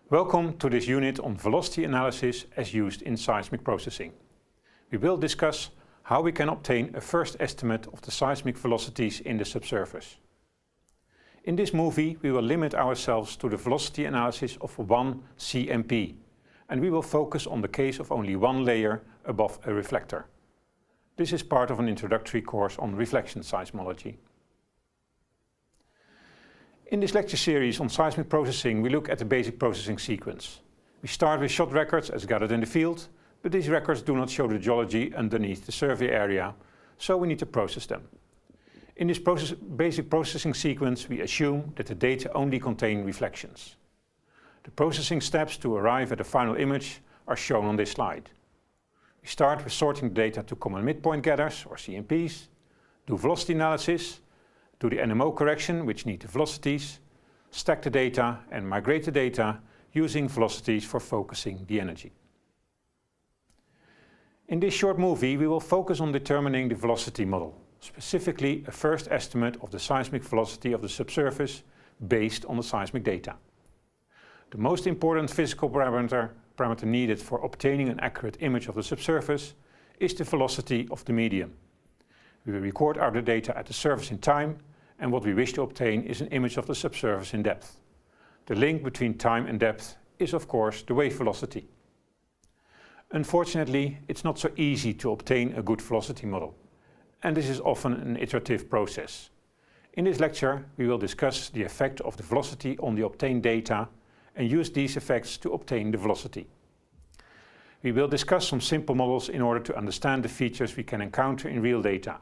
Welcome to this unit on velocity analysis as used in seismic processing. We will discuss how we can obtain a first estimate of the seismic velocities in the subsurface. In this movie we will limit ourselves to the velocity analysis of one CMP, and we will focus on the case of only one layer above a reflector. This is part of an introductory course on reflection seismology. In this lecture series on seismic processing, we look at the basic processing sequence. We start with shot records as gathered in the field, but these records do not show the geology underneath the survey area, so we need to process them. In this basic processing sequence, we assume that the data only contain reflections. The processing steps to arrive at the final image are shown on this slide. We start with sorting the data to common midpoint getters, or CMPs, do velocity analysis, do the NMO correction, which need the velocities, stack the data and migrate the data using velocities for focusing the energy. In this short movie we will focus on determining the velocity model, specifically a first estimate of the seismic velocity of the subsurface based on the seismic data. The most important physical parameter needed for obtaining an accurate image of the subsurface is the velocity of the medium. We will record our data at the surface in time, and what we wish to obtain is an image of the subsurface in depth. The link between time and depth is of course the wave velocity. Unfortunately, it's not so easy to obtain a good velocity model, and this is often an iterative process. In this lecture we will discuss the effect of the velocity on the obtained data and use these effects to obtain the velocity. We will discuss some simple models in order to understand the features we can encounter in real data.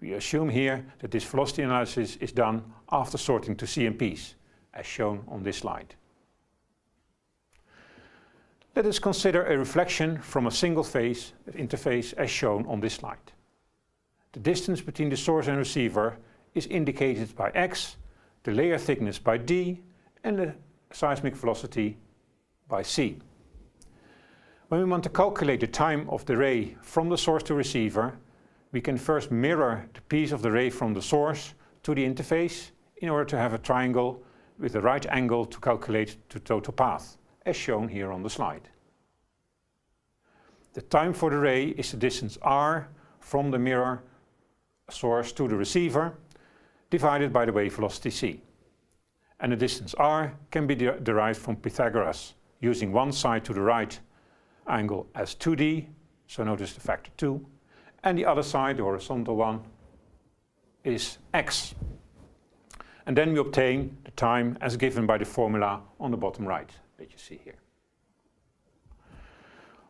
We assume here that this velocity analysis is done after sorting to CMPs, as shown on this slide. Let us consider a reflection from a single phase interface as shown on this slide. The distance between the source and receiver is indicated by x, the layer thickness by d, and the seismic velocity by c. When we want to calculate the time of the ray from the source to receiver, we can first mirror the piece of the ray from the source to the interface in order to have a triangle with the right angle to calculate the total path, as shown here on the slide. The time for the ray is the distance r from the mirror source to the receiver divided by the wave velocity c. And the distance r can be derived from Pythagoras using one side to the right angle as 2d, so notice the factor 2, and the other side, the horizontal one, is x. And then we obtain the time as given by the formula on the bottom right that you see here.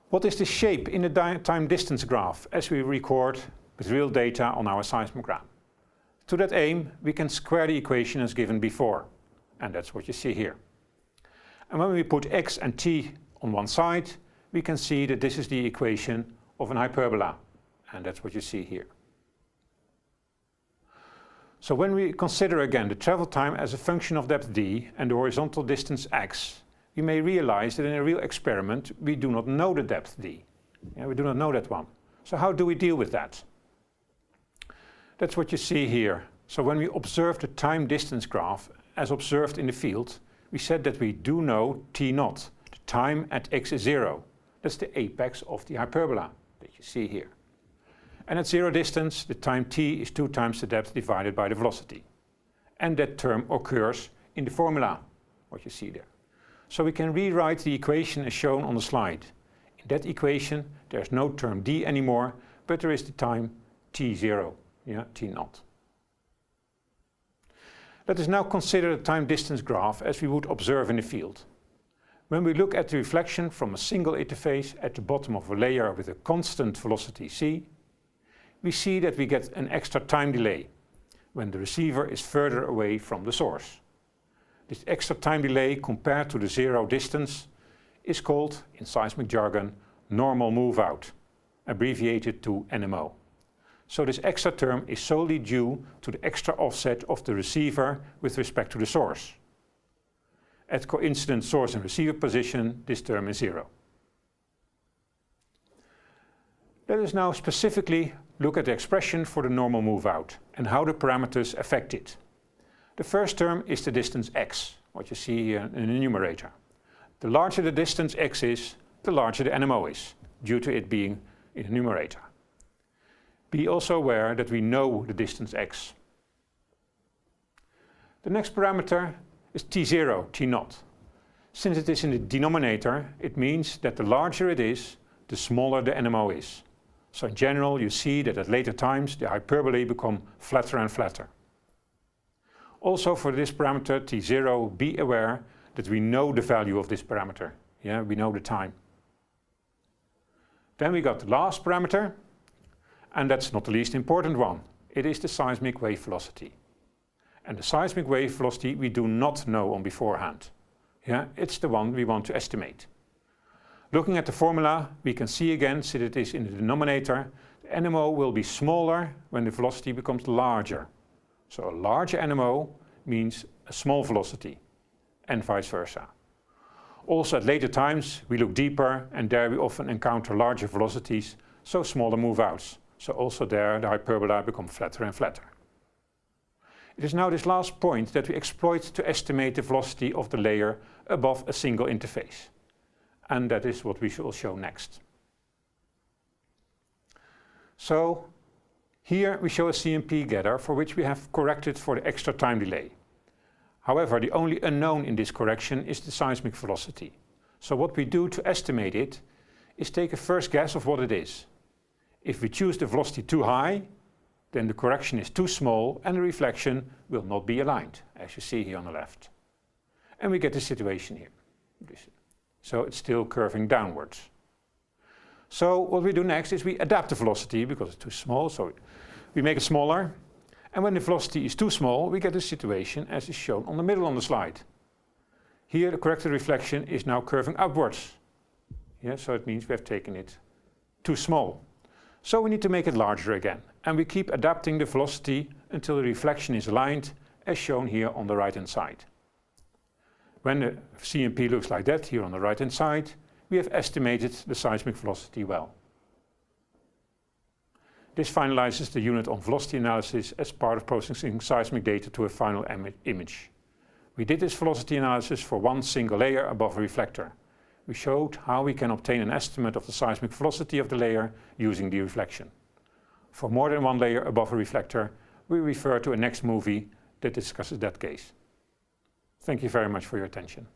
What is the shape in the time distance graph as we record with real data on our seismogram? To that aim we can square the equation as given before, and that's what you see here. And when we put x and t on one side, we can see that this is the equation of an hyperbola, and that's what you see here. So when we consider again the travel time as a function of depth d and the horizontal distance x, we may realize that in a real experiment we do not know the depth d. We do not know that one. So how do we deal with that? That's what you see here. So when we observe the time distance graph as observed in the field, we said that we do know t0, the time at x is 0. That's the apex of the hyperbola that you see here. And at zero distance, the time t is 2 times the depth divided by the velocity. And that term occurs in the formula, what you see there. So we can rewrite the equation as shown on the slide. In that equation, there's no term d anymore, but there is the time t0, t0. Let us now consider the time distance graph as we would observe in the field. When we look at the reflection from a single interface at the bottom of a layer with a constant velocity c, we see that we get an extra time delay when the receiver is further away from the source. This extra time delay compared to the zero distance is called, in seismic jargon, normal move out, abbreviated to NMO. So this extra term is solely due to the extra offset of the receiver with respect to the source. At coincident source and receiver position, this term is 0. Let us now specifically look at the expression for the normal move out and how the parameters affect it. The first term is the distance x, what you see here in the numerator. The larger the distance x is, the larger the NMO is, due to it being in the numerator. Be also aware that we know the distance x. The next parameter is t0, t0. Since it is in the denominator, it means that the larger it is, the smaller the NMO is. So in general, you see that at later times the hyperbolae become flatter and flatter. Also for this parameter t0, be aware that we know the value of this parameter. Yeah, we know the time. Then we got the last parameter, and that's not the least important one. It is the seismic wave velocity. And the seismic wave velocity we do not know on beforehand. Yeah, it's the one we want to estimate. Looking at the formula, we can see again, since it is in the denominator, the NMO will be smaller when the velocity becomes larger. So a larger NMO means a small velocity, and vice versa. Also at later times, we look deeper, and there we often encounter larger velocities, so smaller move-outs. So also there the hyperbola become flatter and flatter. It is now this last point that we exploit to estimate the velocity of the layer above a single interface. And that is what we will show next. So here we show a CMP gather for which we have corrected for the extra time delay. However, the only unknown in this correction is the seismic velocity. So what we do to estimate it is take a first guess of what it is. If we choose the velocity too high, then the correction is too small and the reflection will not be aligned, as you see here on the left. And we get this situation here. So it's still curving downwards. So what we do next is we adapt the velocity because it's too small, so we make it smaller. And when the velocity is too small, we get a situation as is shown on the middle on the slide. Here the corrected reflection is now curving upwards. Yeah, so it means we have taken it too small. So we need to make it larger again. And we keep adapting the velocity until the reflection is aligned, as shown here on the right-hand side. When the CMP looks like that, here on the right-hand side, we have estimated the seismic velocity well. This finalizes the unit on velocity analysis as part of processing seismic data to a final image. We did this velocity analysis for one single layer above a reflector. We showed how we can obtain an estimate of the seismic velocity of the layer using the reflection. For more than one layer above a reflector, we refer to a next movie that discusses that case. Thank you very much for your attention.